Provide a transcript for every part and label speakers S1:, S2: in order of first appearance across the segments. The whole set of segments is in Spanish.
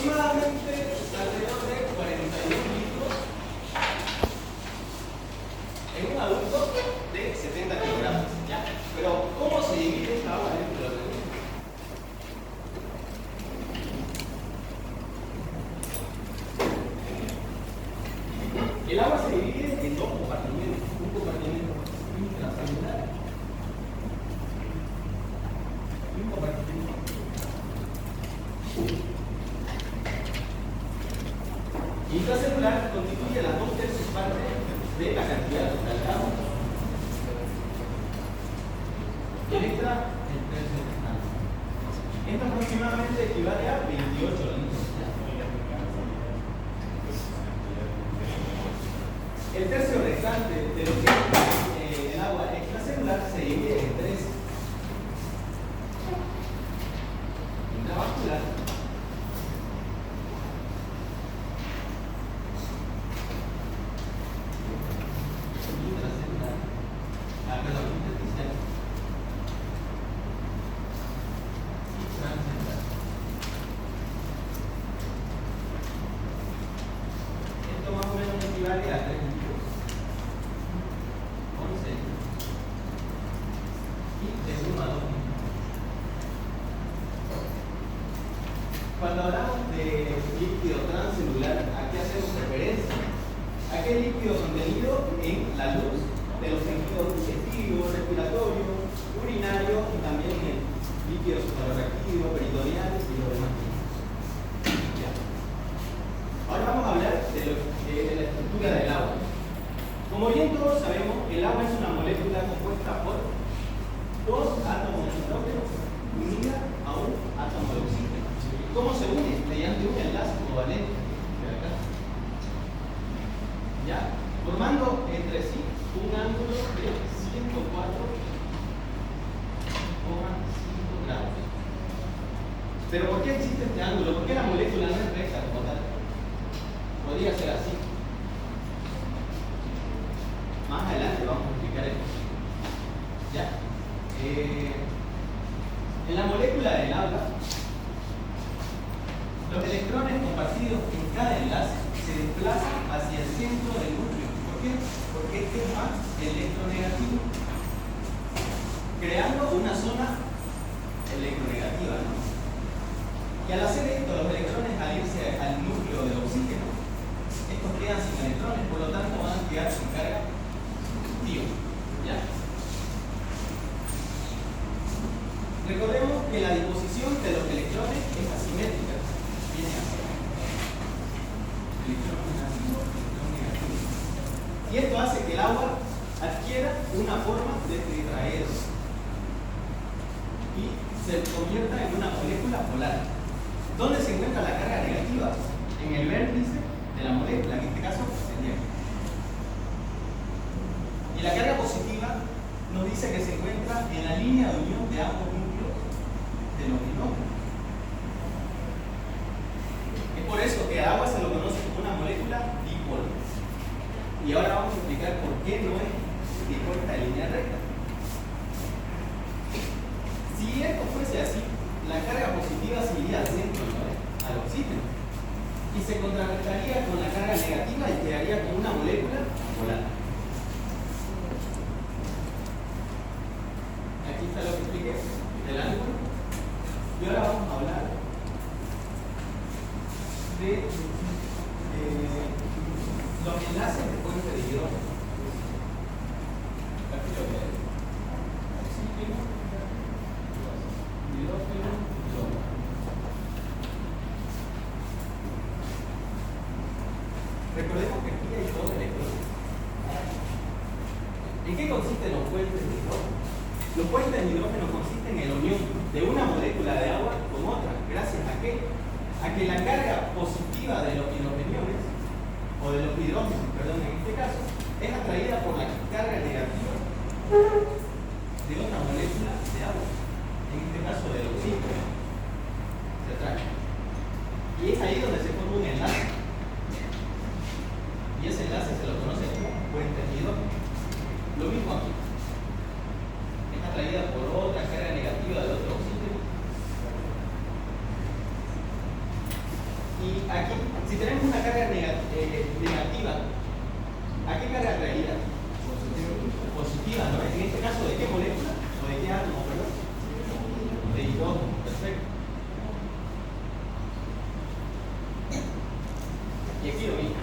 S1: aproximadamente alrededor de 41 litros en un adulto de 70 kilogramos. ¿Ya? Pero, ¿cómo se divide esta agua dentro del organismo? El agua se divide en dos compartimentos. Un compartimento intracelular y un compartimento intracelular constituye las 2/3 partes de la cantidad total de agua. Y el extra, el tercio restante. Esto aproximadamente equivale a 28 litros. El tercio restante de lo que es el agua extracelular se divide en tres: intravascular, intracelular, intersticial y transcelular. Esto más o menos equivale a 3 litros, 11 litros y de 1 a 2 litros. Cuando hablamos de líquido transcelular, ¿a qué hacemos referencia? Aquel líquido contenido en la luz de los sentidos digestivo, respiratorio, urinario y también en líquido suprarreactivo, peritoneal y lo demás. Ya. Ahora vamos a hablar de la estructura del agua. Como bien todos sabemos, el agua es una molécula compuesta por dos átomos de nitrógeno unida a un átomo de oxígeno. ¿Cómo se une? Mediante un enlace covalente. ¿Ya? Formando entre sí un ángulo de 104,5 grados. ¿Pero por qué existe este ángulo? ¿Por qué la molécula no es recta como tal? Podría ser así. Más adelante vamos a explicar esto. ¿Ya? En la molécula del agua, los electrones compartidos en cada enlace se desplazan hacia el centro del núcleo. ¿Por qué? Porque este es más electronegativo, creando una zona electronegativa, ¿no? Y al hacer esto, los electrones, al irse al núcleo del oxígeno, estos quedan sin electrones, por lo tanto van a quedar sin carga positiva. ¿Ya? Recordemos que la disposición de los electrones es asimétrica. Viene así. Electrón negativo, electrón negativo. Y esto hace que el agua adquiera una forma de tetraedro y se convierta en una molécula polar. ¿Dónde se encuentra la carga negativa? En el vértice de la molécula, en este caso sería. Y la carga positiva nos dice que se encuentra en la línea de unión de ambos núcleos de los nitrógenos. Es por eso que el agua se lo conoce como una molécula dipolar. Y ahora vamos a explicar por qué no es dispuesta en línea recta. Si esto fuese así, la carga positiva se iría al centro, ¿no? Al oxígeno, y se contrarrestaría con la carga negativa y quedaría como una molécula polar. Aquí está lo que expliqué del ángulo. Y ahora vamos a hablar de los enlaces de puente de hidrógeno. Aquí lo que es oxígeno, hidrógeno, hidrógeno. Recordemos que aquí hay dos electrones. ¿En qué consisten los puentes de hidrógeno? Los puentes de hidrógeno consisten en la unión de una molécula de agua con otra. ¿Gracias a qué? A que la carga positiva de los hidrogeniones, o de los hidrógenos, perdón, en este caso, es atraída por la carga negativa de otra molécula de agua, en este caso del oxígeno. Se atrae. Y es ahí donde se forma un enlace. Y ese enlace se lo conoce como puente de hidrógeno. Lo mismo aquí. Es atraída por otra carga negativa de otro oxígeno. Y aquí, si tenemos una carga negativa, ¿a qué carga traería? Positiva, ¿no? En este caso, ¿de qué molécula? ¿O de qué átomo, perdón? De hidrógeno, perfecto. Y aquí lo mismo.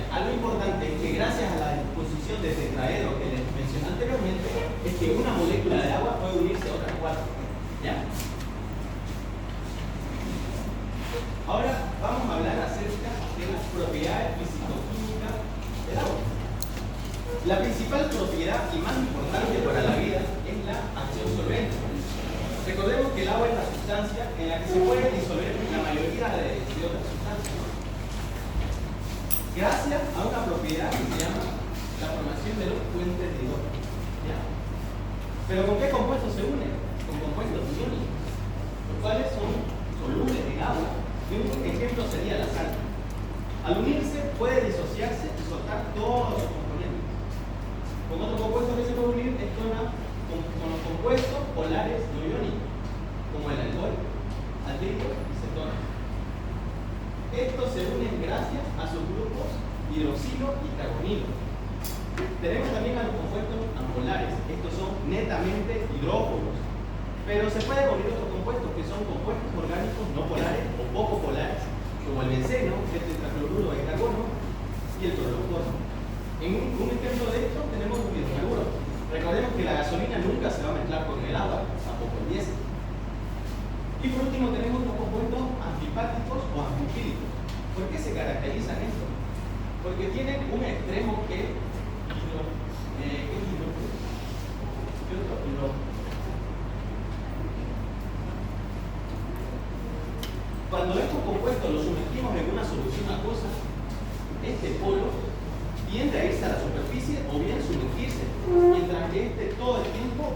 S1: Algo importante es que gracias a la disposición de tetraedro que les mencioné anteriormente, es que una molécula de agua puede unirse a otras 4. ¿Ya? Ahora vamos a hablar acerca de las propiedades físico-químicas del agua. La principal propiedad y más importante para la vida es la acción solvente. Recordemos que el agua es la sustancia en la que se puede disolver la mayoría de otras sustancias. Gracias a una propiedad que se llama la formación de los puentes de hidrógeno. ¿Ya? ¿Pero con qué compuestos se unen? Con compuestos iónicos, los cuales son solubles en agua. Y un ejemplo sería la sal. Al unirse puede disociarse y soltar todos sus componentes. Con otro compuesto que se puede unir es con los compuestos polares no iónicos, como el alcohol, aldehído y cetonas. Estos se unen gracias a sus grupos hidroxilo y carbonilo. Tenemos también a los compuestos apolares. Estos son netamente hidrófobos. Pero se pueden unir otros compuestos que son compuestos orgánicos no polares o poco polares, como el benceno, el tetracloruro de carbono y el cloroformo. En un ejemplo de esto tenemos un hidrocarburo. Recordemos que la gasolina nunca se va a mezclar con el agua, tampoco el diésel. Y por último tenemos los compuestos antifáticos o anfifílicos. ¿Por qué se caracterizan esto? Porque tienen un extremo que cuando estos compuestos los sumergimos en una solución acuosa, este polo tiende a irse a la superficie o bien sumergirse, mientras que este todo el tiempo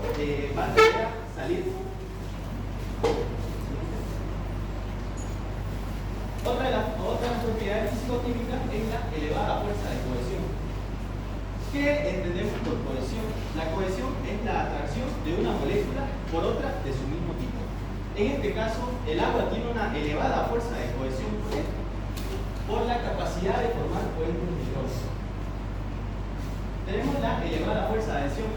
S1: va a tender a salir. Otra de las propiedades físico-químicas es la elevada fuerza de cohesión. ¿Qué entendemos por cohesión? La cohesión es la atracción de una molécula por otra de su mismo tipo. En este caso, el agua tiene una elevada fuerza de cohesión por la capacidad de formar puentes de hidrógeno. Tenemos la elevada fuerza de adhesión.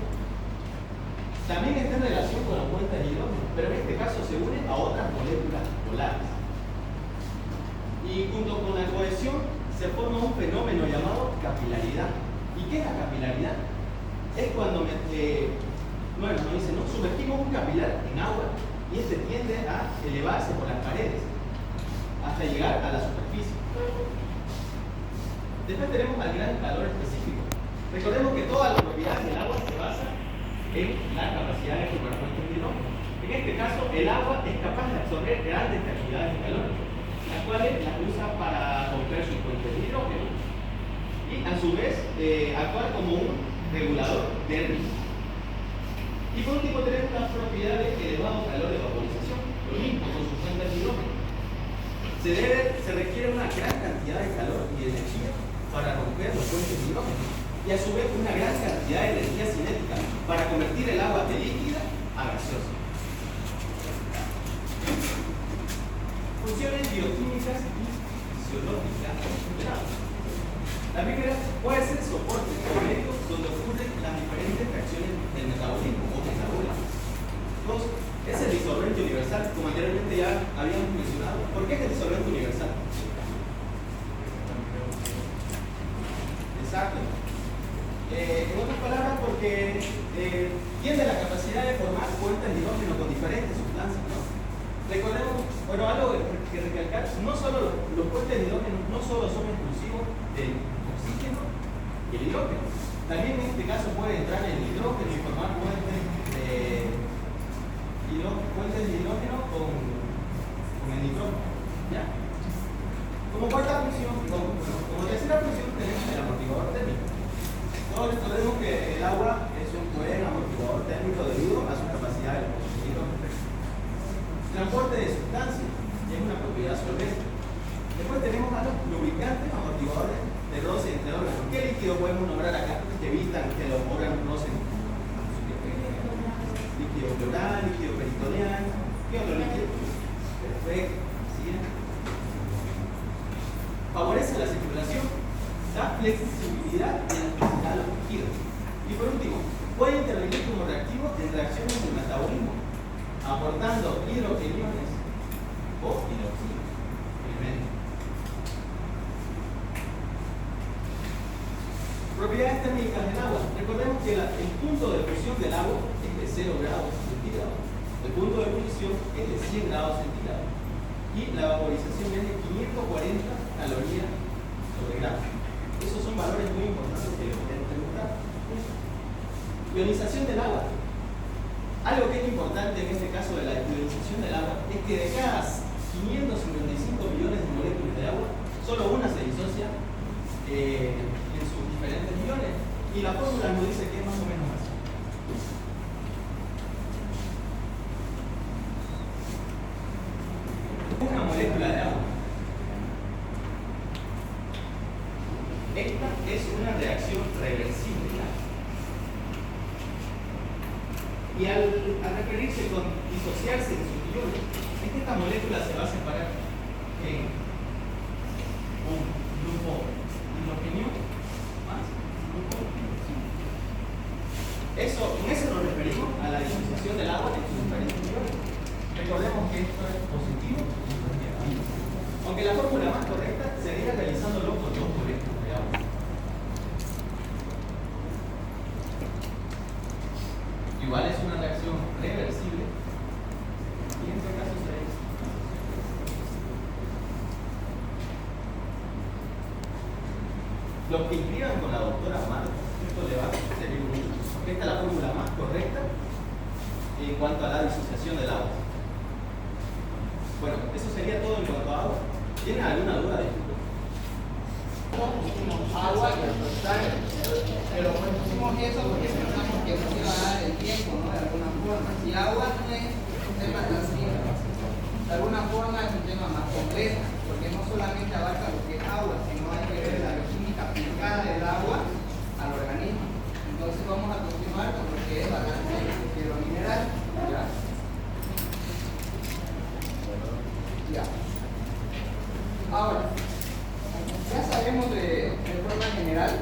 S1: También está en relación con los puentes de hidrógeno, pero en este caso se une a otras moléculas polares. Y junto con la cohesión se forma un fenómeno llamado capilaridad. ¿Y qué es la capilaridad? Es cuando sumergimos un capilar en agua y este tiende a elevarse por las paredes hasta llegar a la superficie. Después tenemos al gran calor específico. Recordemos que todas las propiedades del agua se basan en la capacidad de formar puentes de hidrógeno. En este caso, el agua es capaz de absorber grandes cantidades de calor, las cuales las usa para romper sus puentes de hidrógeno y a su vez actuar como un regulador térmico. Y por último tenemos las propiedades de elevado calor de vaporización, lo mismo con sus puentes de hidrógeno. Se requiere una gran cantidad de calor y energía para romper los puentes de hidrógeno y a su vez una gran cantidad de energía cinética para convertir el agua de líquida a gaseosa. Funciones bioquímicas y fisiológicas. La primera puede ser soporte o medio donde ocurren las diferentes reacciones del metabolismo o metabólico. Dos, es el disolvente universal, como anteriormente ya habíamos mencionado. ¿Por qué es el disolvente universal? Exacto. En otras palabras, porque tiene la capacidad de formar puentes de hidrógeno con diferentes sustancias, ¿no? Recordemos, bueno, algo que recalcar, no solo los puentes de hidrógeno no solo son exclusivos del oxígeno y el hidrógeno, también en este caso puede entrar el hidrógeno y formar puentes de hidrógeno con el nitrógeno, ¿ya? Como cuarta función, como tercera función tenemos el amortiguador térmico. Todos recordemos que el agua es un buen amortiguador térmico debido a su capacidad de hidrógeno. Transporte de sustancias, y es una propiedad solvente. Después tenemos a los lubricantes amortiguadores de roce entre órganos. ¿Qué líquido podemos nombrar acá que evitan que los órganos rocen? pleural, líquido peritoneal. ¿Qué otro líquido? Perfecto. Siguiente. Favorece la circulación, da flexibilidad y elasticidad a los tejidos. Y por último, puede intervenir como reactivo en reacciones del metabolismo, aportando hidrogeniones o hidroxinas. Propiedades térmicas del agua. Recordemos que el punto de fusión del agua es de 0 grados centígrados. El punto de ebullición es de 100 grados centígrados. Y la vaporización es de 540 calorías sobre gramo. Esos son valores muy importantes que les pueden preguntar. Ionización del agua. Algo que es importante en este caso de la ionización del agua es que de cada 555 millones de moléculas de agua, solo una se disocia en sus diferentes iones. Y la fórmula nos dice que es más o menos así. Una molécula de agua. Esta es una reacción reversible. Y al referirse con disociarse de sus iones, es que esta molécula se va a separar en un grupo hidrogenio más grupo hidroxilo. Con eso nos referimos a la disociación del agua en sus diferentes iones. Recordemos que esto es positivo y esto es negativo. Aunque la fórmula más correcta sería realizándolo con dos moléculas de agua. Igual es una reacción reversible y en este caso sería los que inscriban con la doctora Marta, esto le va a servir mucho, porque esta es la fórmula más correcta en cuanto a la disociación del agua. Bueno, eso sería todo en cuanto a agua. ¿Tienen alguna duda de esto?
S2: Pusimos agua y sal, pero pusimos eso porque pensamos que nos iba a dar el tiempo, ¿no? De alguna forma. Si agua no es un tema tan simple, de alguna forma es un tema más complejo, porque no solamente abarca lo que es agua, sino hay que ver la bioquímica aplicada del agua al organismo. Entonces vamos a continuar con lo que es balance hidromineral. ¿Ya? Ahora, ya sabemos de forma general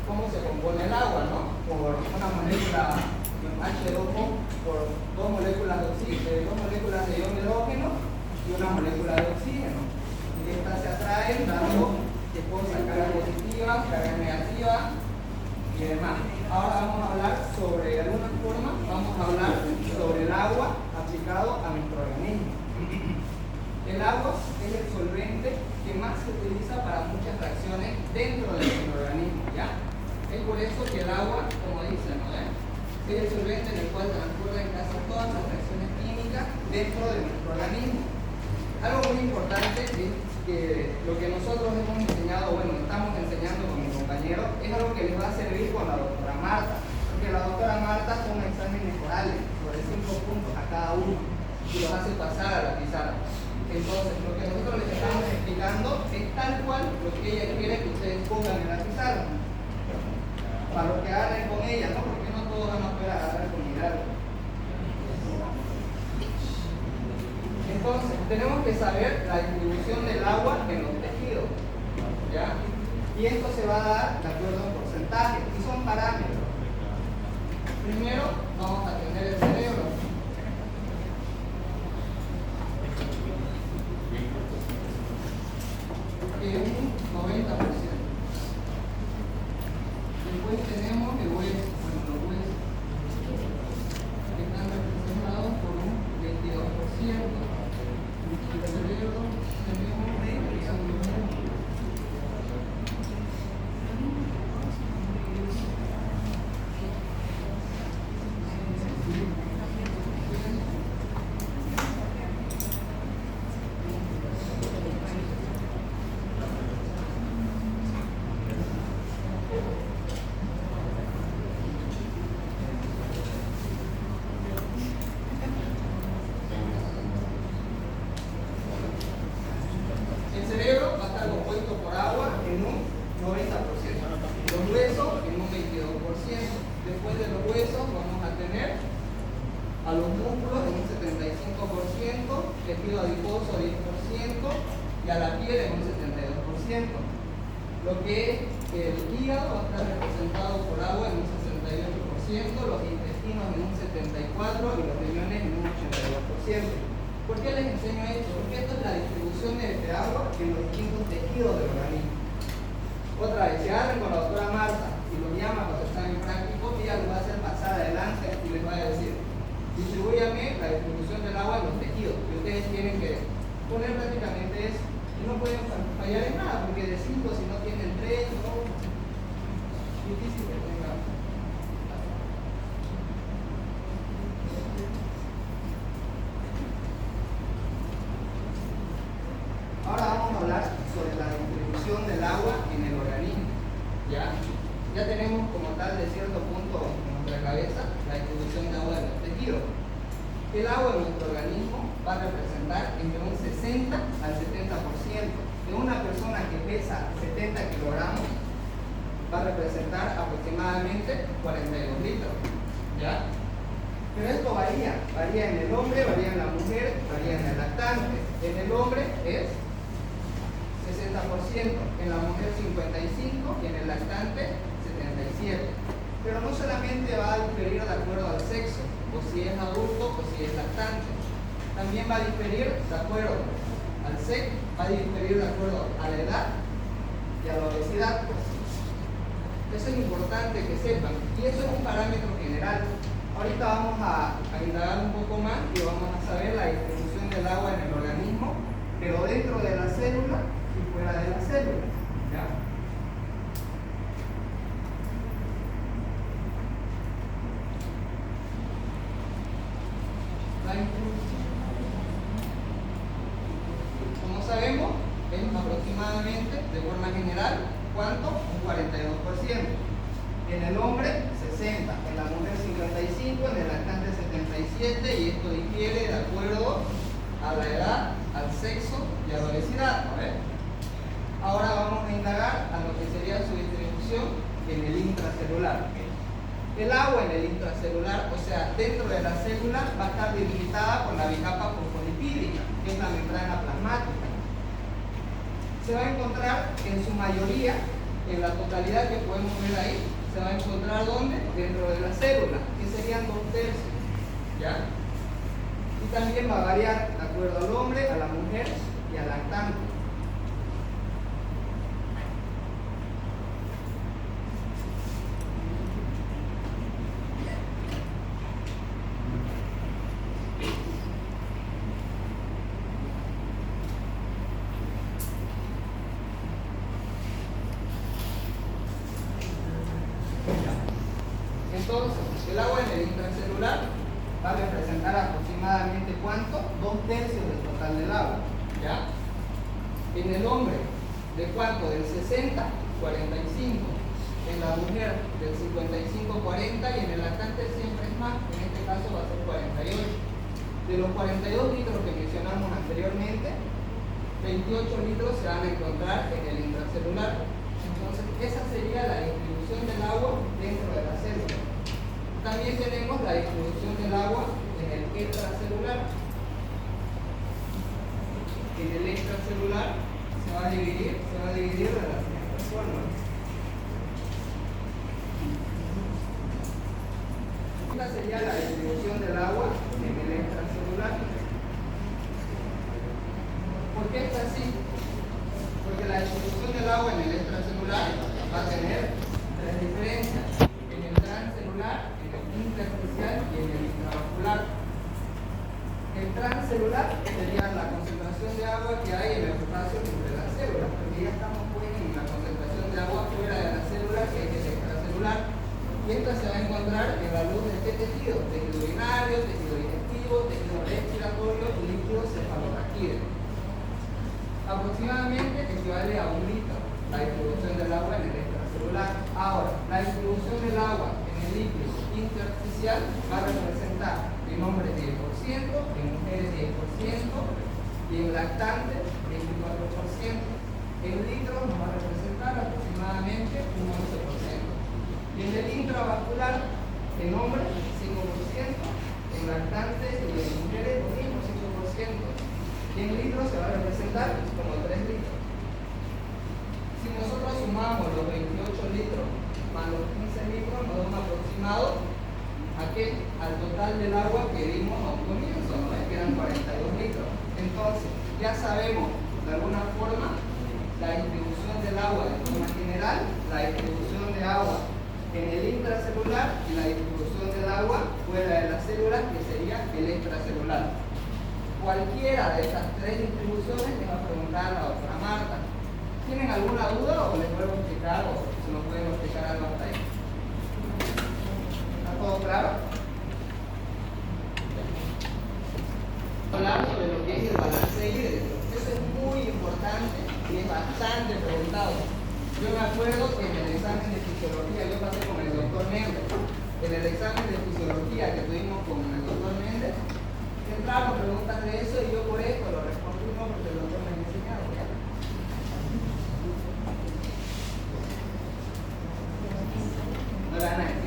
S2: cómo se compone el agua, ¿no? Por una molécula H2O, por dos moléculas de ion de hidrógeno y una molécula de oxígeno. Y estas se atraen dando carga positiva, carga negativa y demás. Ahora vamos a hablar sobre, de alguna forma, sobre el agua aplicado a nuestro organismo. El agua es el solvente que más se utiliza para muchas reacciones dentro de nuestro organismo, ¿ya? Es por eso que el agua, como dicen, ¿no? Es el solvente en el cual transcurren casi todas las reacciones químicas dentro de nuestro organismo. Algo muy importante es que lo que nosotros hemos enseñado, estamos enseñando con mi compañero, es algo que les va a servir con la doctora Marta, porque la doctora Marta toma exámenes orales sobre 5 puntos a cada uno y los hace pasar a la pizarra. Entonces, lo que nosotros les estamos explicando es tal cual lo que ella quiere que ustedes pongan en la pizarra. Para lo que agarren con ella, ¿no? Porque no todos van a poder agarrar con Hidalgo. Entonces, tenemos que saber la distribución del agua en los tejidos, ¿ya? Y esto se va a dar de acuerdo a un porcentaje, y son parámetros. Primero, vamos a tener el cerebro. Que es un 90%. Después tenemos el hueso, los huesos, que están representados por un 22%. El cerebro tenemos a los músculos en un 75%, tejido adiposo 10% y a la piel en un 72%. Lo que es el hígado va a estar representado por agua en un 68%, los intestinos en un 74% y los riñones en un 82%. ¿Por qué les enseño esto? Porque esto es la distribución de agua en los distintos tejidos del organismo. Otra vez, se agarren con la doctora Marta y lo llama cuando están en práctico, ella los va a hacer pasar adelante y les va a decir: distribúyame la distribución del agua en los tejidos. Y ustedes tienen que poner prácticamente eso. Y no pueden fallar en nada, porque de 5, si no tienen 3, no. Difícil que tengan. Ahora vamos a hablar sobre la distribución del agua en el organismo. Ya tenemos como tal de cierto punto en nuestra cabeza la distribución de agua en los tejidos. El agua en nuestro organismo va a representar entre un 60 al 70%. De una persona que pesa 70 kilogramos va a representar aproximadamente 42 litros. ¿Ya? Pero esto varía en el hombre, varía en la mujer, varía en el lactante. En el hombre es 60%, en la mujer 55% y en el lactante 77%. Pero no solamente va a diferir de acuerdo al sexo, o si es adulto o si es lactante. También va a diferir de acuerdo al sexo, va a diferir de acuerdo a la edad y a la obesidad. Eso es importante que sepan, y eso es un parámetro general. Ahorita vamos a indagar un poco más y vamos a saber la distribución del agua en el organismo, pero dentro de la célula y fuera de la célula. ¿Ya? Como sabemos, es aproximadamente, de forma general, ¿cuánto? Un 42%. En el hombre, 60%, en la mujer 55%, en el lactante 77%, y esto difiere de acuerdo a la edad, al sexo y a la obesidad. A ver. Ahora vamos a indagar a lo que sería su distribución en el intracelular. El agua en el intracelular, o sea, dentro de la célula, va a estar delimitada por la bicapa fosfolipídica, que es la membrana plasmática. Se va a encontrar en su mayoría, en la totalidad que podemos ver ahí, se va a encontrar ¿dónde? Dentro de la célula, que serían 2/3. ¿Ya? Y también va a variar de acuerdo al hombre, a la mujer y al lactante. Entonces, el agua en el intracelular va a representar aproximadamente ¿cuánto? 2/3 del total del agua. ¿Ya? En el hombre, ¿de cuánto? Del 60, 45. En la mujer, del 55, 40. Y en el lactante siempre es más, en este caso va a ser 48. De los 42 litros que mencionamos anteriormente, 28 litros se van a encontrar en el intracelular. Entonces, esa sería la distribución del agua dentro de la célula. También tenemos la distribución del agua en el extracelular. En el extracelular se va a dividir de la siguiente forma. Esta sería la distribución del agua en el extracelular. ¿Por qué está así? Porque la distribución del agua en el extracelular va a tener 3 diferencias: en el transcelular, en el intersticial y en el intravascular. El transcelular sería la concentración de agua que hay en el espacio entre las células, porque ya estamos pues en la concentración de agua fuera de la célula, que es el extracelular. Y esta se va a encontrar en la luz de este tejido: tejido urinario, tejido digestivo, tejido respiratorio y líquido cefalorraquídeo. Aproximadamente equivale a 1 litro la distribución del agua en el extracelular. Ahora, la distribución del agua en el líquido intersticial va a representar en hombres 10%, en mujeres 10% y en lactantes 24%. En litros nos va a representar aproximadamente un 11%. Y en el intravascular, en hombres 5%, en lactantes y en mujeres lo mismo, 5%. Y en litros se va a representar como 3 litros. Si nosotros sumamos los 28 litros más los 15 litros, nos da un aproximado ¿a qué? Al total del agua que dimos a un comienzo, ¿no? Que eran 42 litros. Entonces, ya sabemos de alguna forma la distribución del agua de forma general, la distribución de agua en el intracelular y la distribución del agua fuera de las células, que sería el extracelular. Cualquiera de estas tres distribuciones les va a preguntar a la doctora Marta. ¿Tienen alguna duda o les puedo explicar o se nos pueden explicar algo hasta ahí? ¿Está todo claro? Hablar sobre lo que es el balance hídrico. Eso es muy importante y es bastante preguntado. Yo me acuerdo que en el examen de fisiología, yo pasé con el doctor Méndez. En el examen de fisiología que tuvimos con el doctor Méndez, entraron preguntas de eso y yo por eso lo respondí no porque el doctor me ha enseñado. ¿Ya? No le van a decir.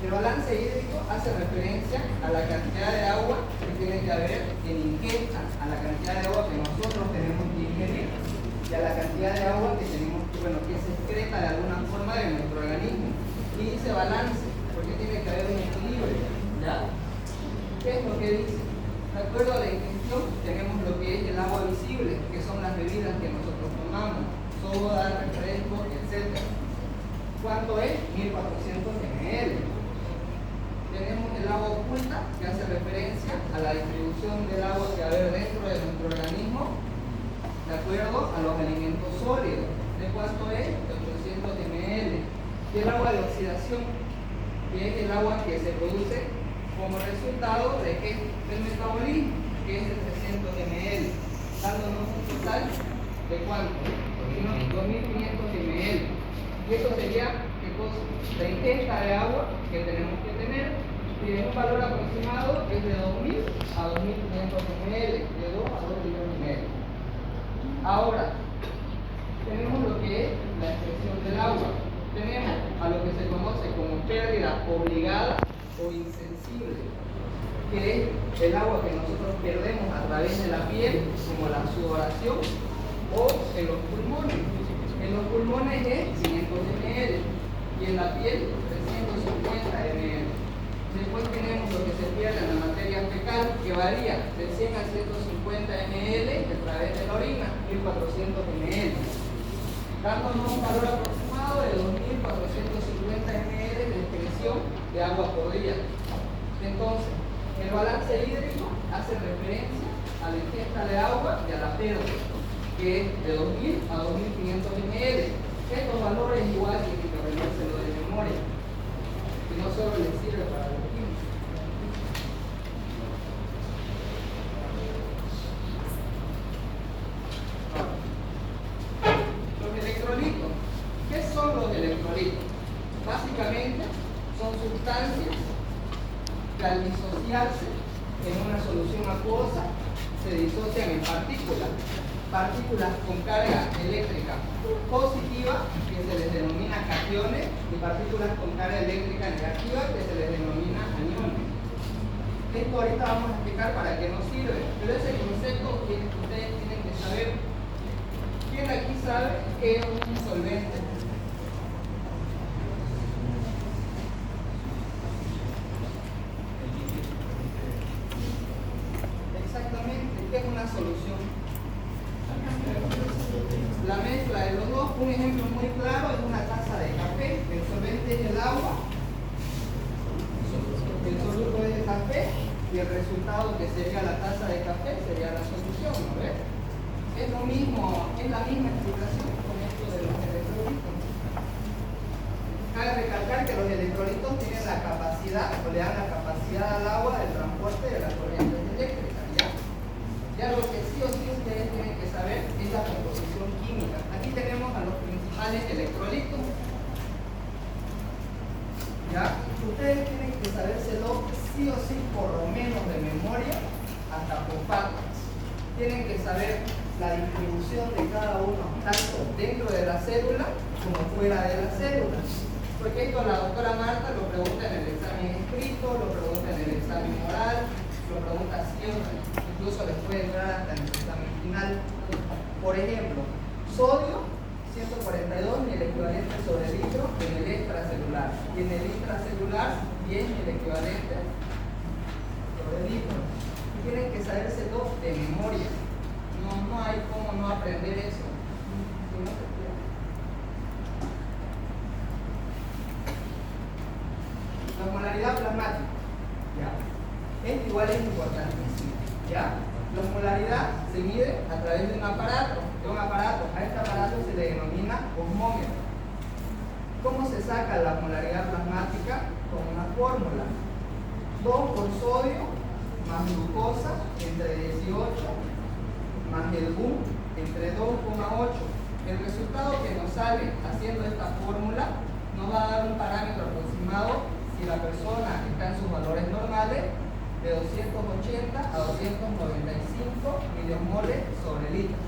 S2: El balance hídrico hace referencia a la cantidad de agua que tiene que haber en ingesta, a la cantidad de agua que nosotros tenemos que ingerir y a la cantidad de agua que tenemos que se excreta de alguna forma de nuestro organismo. Y dice balance, porque tiene que haber un equilibrio. ¿Ya? ¿Qué es lo que dice? De acuerdo a la ingestión, tenemos lo que es el agua visible, que son las bebidas que nosotros tomamos, soda, refresco, etc. ¿Cuánto es? 1400 ml. Tenemos el agua oculta, que hace referencia a la distribución del agua que va a haber dentro de nuestro organismo, de acuerdo a los alimentos sólidos. ¿De cuánto es? De 800 ml. Y el agua de oxidación, que es el agua que se produce como resultado de ¿qué? Del metabolismo, que es de 300 ml, dándonos un total de ¿cuánto? 2500 ml. Y eso sería, ¿qué cosa? La ingesta de agua que tenemos que tener, y un valor aproximado es de 2000 a 2500 ml, de 2 a 2 millones y medio. Ahora, tenemos lo que es la expresión del agua. Tenemos a lo que se conoce como pérdida obligada o insensible, que es el agua que nosotros perdemos a través de la piel, como la sudoración, o en los pulmones. En los pulmones es 500 ml y en la piel 350 ml. Después tenemos lo que se pierde en la materia fecal, que varía de 100 a 150 ml a través de la orina, 1400 ml, dándonos un valor aproximado de 2450 ml de excreción de agua por día. Entonces, el balance hídrico hace referencia a la ingesta de agua y a la pérdida, que es de 2000 a 2500 ml. Estos valores igual tienen que aprendérselo de memoria, y no solo les sirve para los químicos. Los electrolitos. ¿Qué son los electrolitos? Básicamente son sustancias que al disociarse en una solución acuosa se disocian en partículas con carga eléctrica positiva, que se les denomina cationes, y partículas con carga eléctrica negativa, que se les denomina aniones. Esto ahorita vamos a explicar para qué nos sirve, pero ese concepto que ustedes tienen que saber. ¿Quién aquí sabe qué es un solvente? Exactamente, ¿qué es una solución? La mezcla de los dos. Un ejemplo muy claro es una taza de café. El solvente es el agua, el soluto es el café, y el resultado, que sería la taza de café, sería la solución, ¿no ves? Es lo mismo, es la misma explicación con esto de los electrolitos. Cabe recalcar que los electrolitos tienen la capacidad, o le dan la capacidad al agua del transporte de las corrientes eléctricas, ¿ya? Ya lo que sí o sí ustedes tienen que saber es la composición química. Aquí tenemos a los principales electrolitos. ¿Ya? Ustedes tienen que sabérselo sí o sí, por lo menos de memoria, hasta por partes. Tienen que saber la distribución de cada uno, tanto dentro de la célula como fuera de la célula. Porque esto la doctora Marta lo pregunta en el examen examen oral, lo pregunta siempre, incluso les puede entrar hasta en el examen final. Por ejemplo, sodio 142 ni el equivalente sobre litro en el extracelular, y en el intracelular 10 ni el equivalente sobre litro. Y tienen que sabérselo de memoria. No hay cómo no aprender eso. Si no se puede. La molaridad plasmática, ¿ya? Esto igual es importantísimo, ¿ya? La molaridad se mide a través de un aparato. A este aparato se le denomina osmómetro. ¿Cómo se saca la molaridad plasmática? Con una fórmula: 2 por sodio más glucosa entre 18 más el BUM entre 2,8. El resultado que nos sale haciendo esta fórmula nos va a dar un parámetro aproximado si la persona está en sus valores normales de 280 a 295 milimoles sobre litro.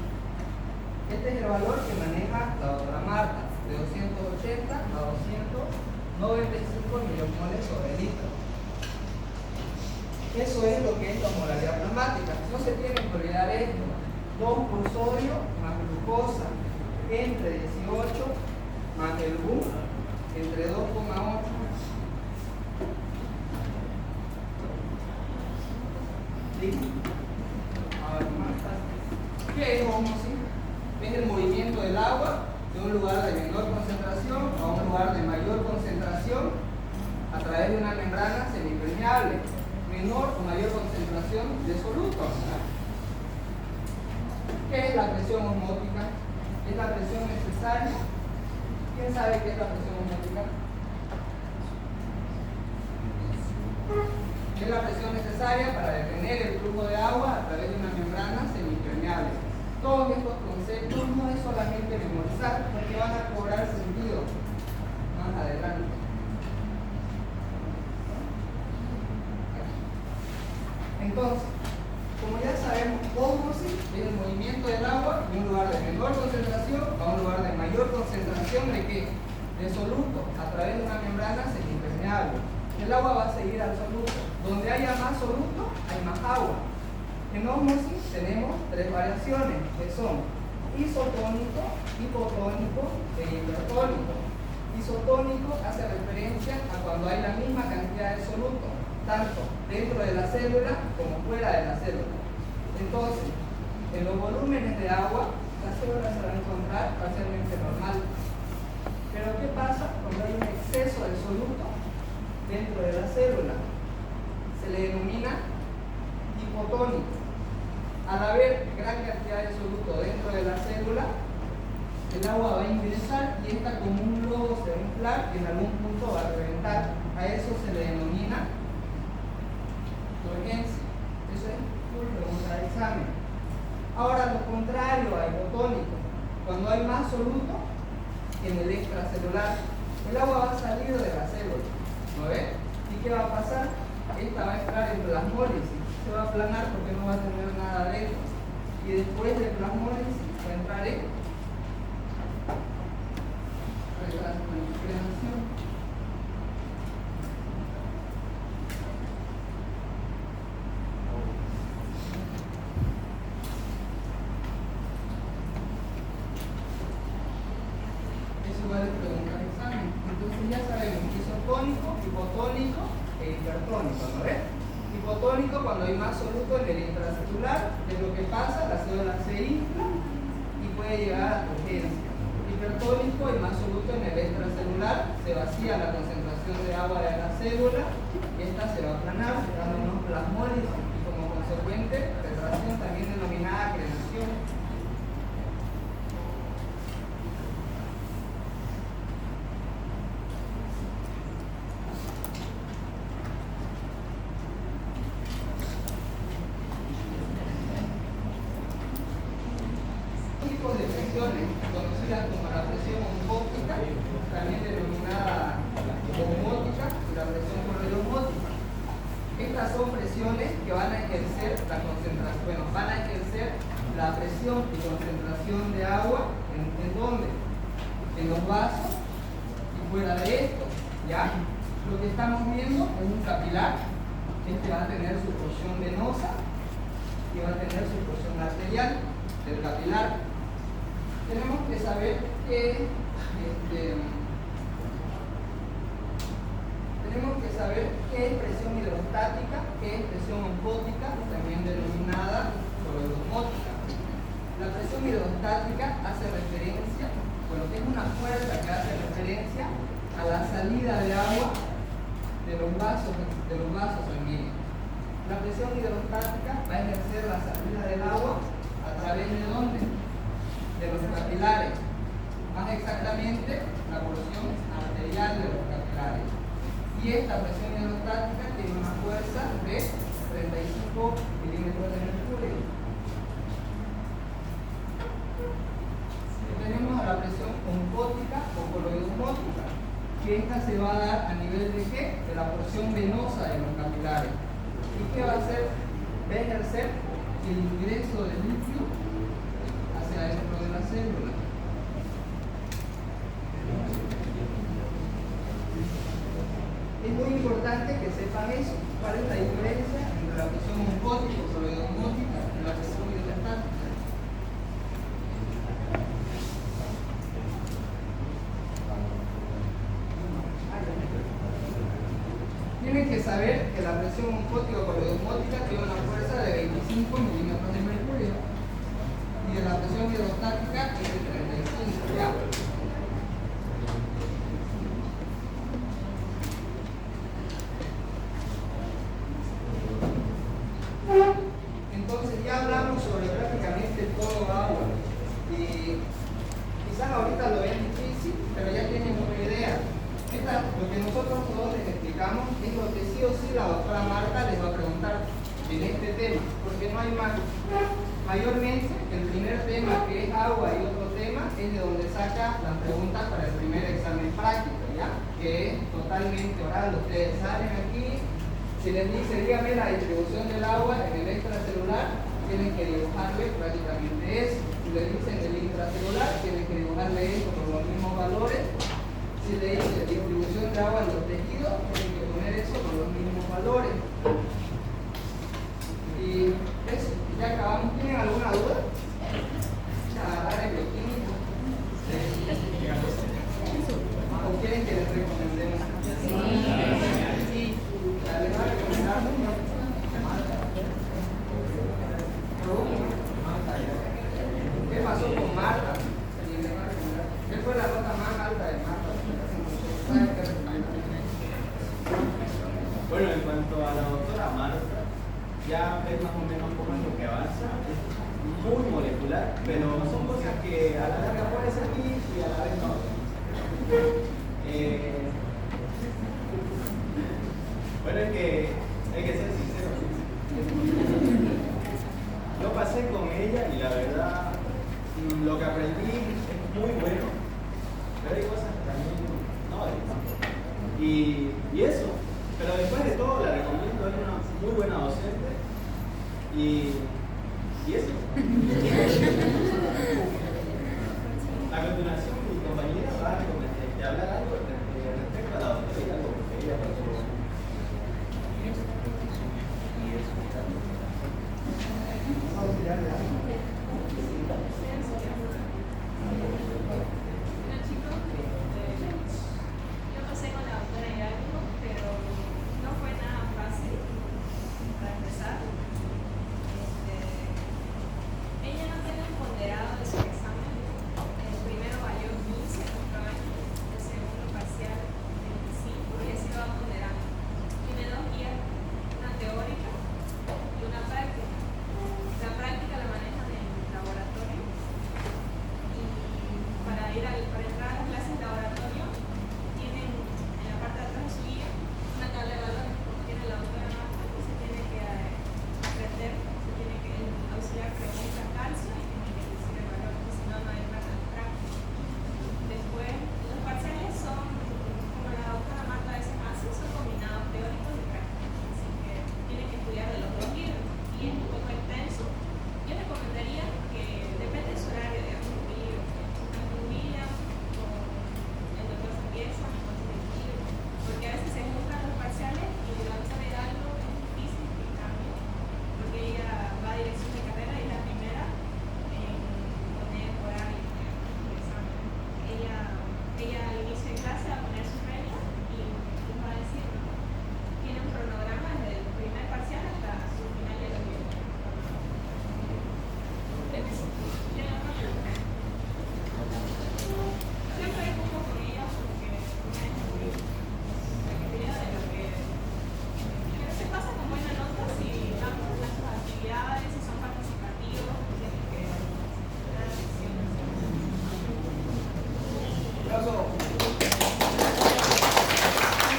S2: Este es el valor que maneja la doctora Marta, de 280 a 295 milimoles sobre litro. Eso es lo que es la molaridad plasmática. No se tiene que olvidar esto: 2 por sodio más glucosa entre 18 más el BUM entre 2,8. ¿Listo? Ahora más fácil. ¿Qué es ósmosis? Es el movimiento del agua de un lugar de menor concentración a un lugar de mayor concentración a través de una membrana semipermeable, menor o mayor concentración de soluto. ¿Qué es la presión osmótica? ¿Es la presión necesaria? ¿Quién sabe qué es la presión osmótica? Es la presión necesaria para detener el flujo de agua a través de una membrana semipermeable. Todos estos conceptos no es solamente memorizar, porque van a cobrar sentido más adelante. Entonces, como ya sabemos, ósmosis es el movimiento del agua de un lugar de menor concentración a un lugar de mayor concentración ¿de qué? De soluto, a través de una membrana semipermeable. El agua va a seguir al soluto. Donde haya más soluto, hay más agua. En ósmosis tenemos 3 variaciones, que son isotónico, hipotónico e hipertónico. Isotónico hace referencia a cuando hay la misma cantidad de soluto, tanto dentro de la célula como fuera de la célula. Entonces, en los volúmenes de agua, la célula se va a encontrar parcialmente normal. Pero ¿qué pasa cuando hay un exceso de soluto dentro de la célula? Se le denomina hipotónico. Al haber gran cantidad de soluto dentro de la célula, el agua va a ingresar y esta como un globo se va a inflar y en algún punto va a reventar. A eso se le denomina turgencia. Eso es pregunta de examen. Ahora lo contrario a hipotónico, cuando hay más soluto en el extracelular, el agua va a salir de la célula, ¿no ves? ¿Y qué va a pasar? Esta va a entrar en plasmólisis, se va a aplanar porque no va a tener nada adentro, y después de plasmólisis va a entrar en retransferenciación. Eso vale preguntar el examen. Entonces ya sabemos isotónico, hipotónico e hipertónico, ¿no ves? Hipotónico cuando hay más soluto en el intracelular, es lo que pasa, la célula se infla y puede llegar a turgencia. Hipertónico, hay más soluto en el extracelular, se vacía la concentración de agua de la célula y esta se va a aplanar, dándonos plasmólisis y como consecuente retracción también denominada crenación. De presiones conocidas como la presión osmótica, también denominada osmótica, y la presión correosmótica. Estas son presiones que van a ejercer la concentración, bueno, van a ejercer la presión y concentración de agua ¿en dónde? En los vasos y fuera de esto, ¿ya? Lo que estamos viendo es un capilar Este va a tener su porción venosa y va a tener su porción arterial del capilar. Tenemos que saber que qué es presión hidrostática, qué es presión oncótica, también denominada coloidosmótica. La presión hidrostática hace referencia, es una fuerza que hace referencia a la salida de agua de los vasos sanguíneos. La presión hidrostática va a ejercer la salida del agua a través de ¿dónde? De los capilares. Más exactamente, la porción arterial de los capilares. Y esta presión hidrostática tiene una fuerza de 35 milímetros de mercurio. Tenemos a la presión oncótica o coloidosmótica, que esta se va a dar a nivel de ¿qué? De la porción venosa de los capilares. ¿Y qué va a hacer? Va a ejercer el ingreso del líquido hacia dentro de la célula. Es muy importante que sepan eso. ¿Cuál es la diferencia entre la presión oncótica o coloidosmótica y la presión hidrostática? Tienen que saber que la presión oncótica o coloidosmótica tiene una fuerza de 25 milímetros de mercurio y de la presión hidrostática es de 35. ¿Ya? Entonces ya hablamos sobre prácticamente todo agua y quizás ahorita lo vean difícil, pero ya tienen una idea. Lo que nosotros todos les explicamos es lo que sí o sí la doctora Marta les va a preguntar en este tema, porque no hay más. Mayormente el primer tema, que es agua, y otro tema es de donde saca las preguntas para el primer examen práctico, ¿ya? Que es totalmente oral. Ustedes salen aquí, si les dice dígame la distribución del agua en el extracelular, tienen que dibujarle prácticamente eso. Si le dicen el intracelular, tienen que dibujarle eso con los mismos valores. Si le dice distribución de agua en los tejidos, tienen que poner eso con los mismos valores. Y eso, ya acabamos. ¿Tienen alguna duda? Bioquímica. ¿O quieren que les recomendemos? Sí. ¿Les va a recomendar? ¿Qué pasó con Marta? ¿Qué fue la nota más alta de Marta?
S1: Bueno, en cuanto a la doctora Marta, ya ves más o menos cómo es lo que avanza. Es muy molecular, pero son cosas que a la larga puede servir y a la vez no. Bueno, hay que ser sincero. Yo pasé con ella y la verdad, lo que aprendí es muy bueno, pero hay cosas que también no hay tanto. Y eso, pero después de todo la recomiendo, es una muy buena docente y eso.